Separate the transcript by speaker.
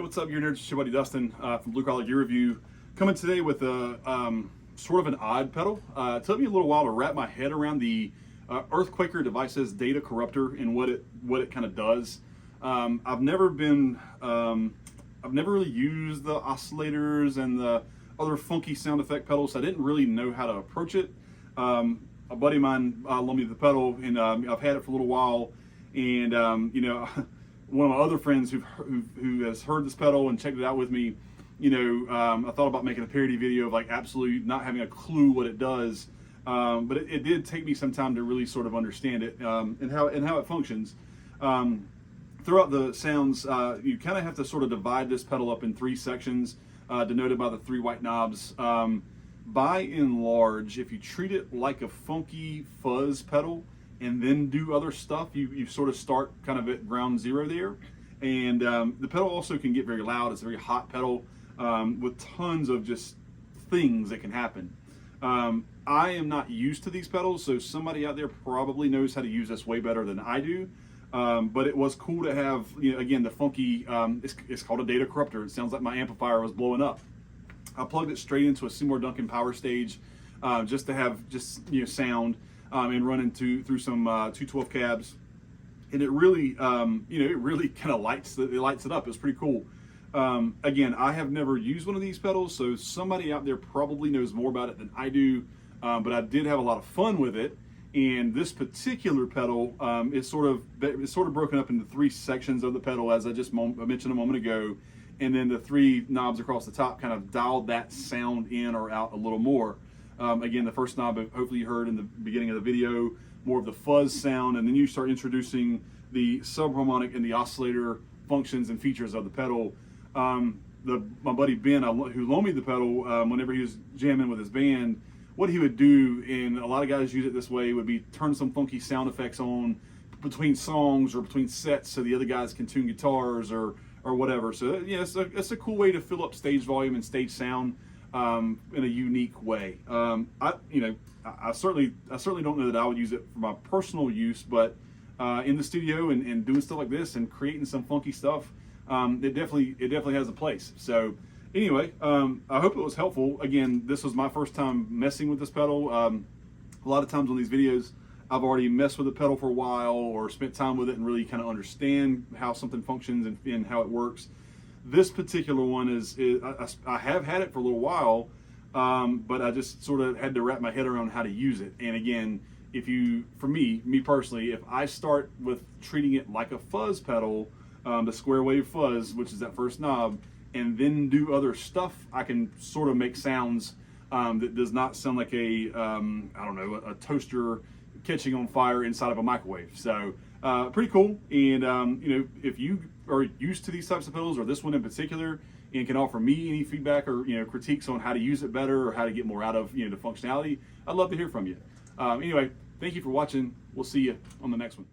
Speaker 1: What's up, gear nerds? It's your buddy Dustin from Blue Collar Gear Review, coming today with a sort of an odd pedal. It took me a little while to wrap my head around the Earthquaker Devices data corrupter and what it kind of does. I've never really used the oscillators and the other funky sound effect pedals, so I didn't really know how to approach it. A buddy of mine loaned me the pedal, and I've had it for a little while, and you know. One of my other friends who has heard this pedal and checked it out with me, you know, I thought about making a parody video of like absolutely not having a clue what it does, but it did take me some time to really sort of understand it and how it functions. Throughout the sounds, you kind of have to sort of divide this pedal up in three sections, denoted by the three white knobs. By and large, if you treat it like a funky fuzz pedal, and then do other stuff, you sort of start kind of at ground zero there. And the pedal also can get very loud. It's a very hot pedal with tons of just things that can happen. I am not used to these pedals, so somebody out there probably knows how to use this way better than I do. But it was cool to have, you know, again, the funky, it's called a data corrupter. It sounds like my amplifier was blowing up. I plugged it straight into a Seymour Duncan power stage just to have sound. And running through some 212 cabs, and it really, it really kind of lights it up. It's pretty cool. Again, I have never used one of these pedals, so somebody out there probably knows more about it than I do. But I did have a lot of fun with it. And this particular pedal is sort of broken up into three sections of the pedal, as I mentioned a moment ago, and then the three knobs across the top kind of dialed that sound in or out a little more. Again, the first knob, hopefully you heard in the beginning of the video, more of the fuzz sound, and then you start introducing the subharmonic and the oscillator functions and features of the pedal. My buddy Ben, who loaned me the pedal, whenever he was jamming with his band, what he would do, and a lot of guys use it this way, would be turn some funky sound effects on between songs or between sets so the other guys can tune guitars or whatever. So yeah, it's a cool way to fill up stage volume and stage sound. In a unique way. I certainly don't know that I would use it for my personal use, but in the studio and doing stuff like this and creating some funky stuff, it definitely has a place. So anyway, I hope it was helpful. Again, this was my first time messing with this pedal. A lot of times on these videos, I've already messed with the pedal for a while or spent time with it and really kind of understand how something functions and how it works. This particular one I have had it for a little while, but I just sort of had to wrap my head around how to use it. And again, for me personally, if I start with treating it like a fuzz pedal, the square wave fuzz, which is that first knob, and then do other stuff, I can sort of make sounds that does not sound like a toaster catching on fire inside of a microwave. So pretty cool. And if you are used to these types of pedals, or this one in particular, and can offer me any feedback or critiques on how to use it better or how to get more out of the functionality, I'd love to hear from you. Anyway, thank you for watching. We'll see you on the next one.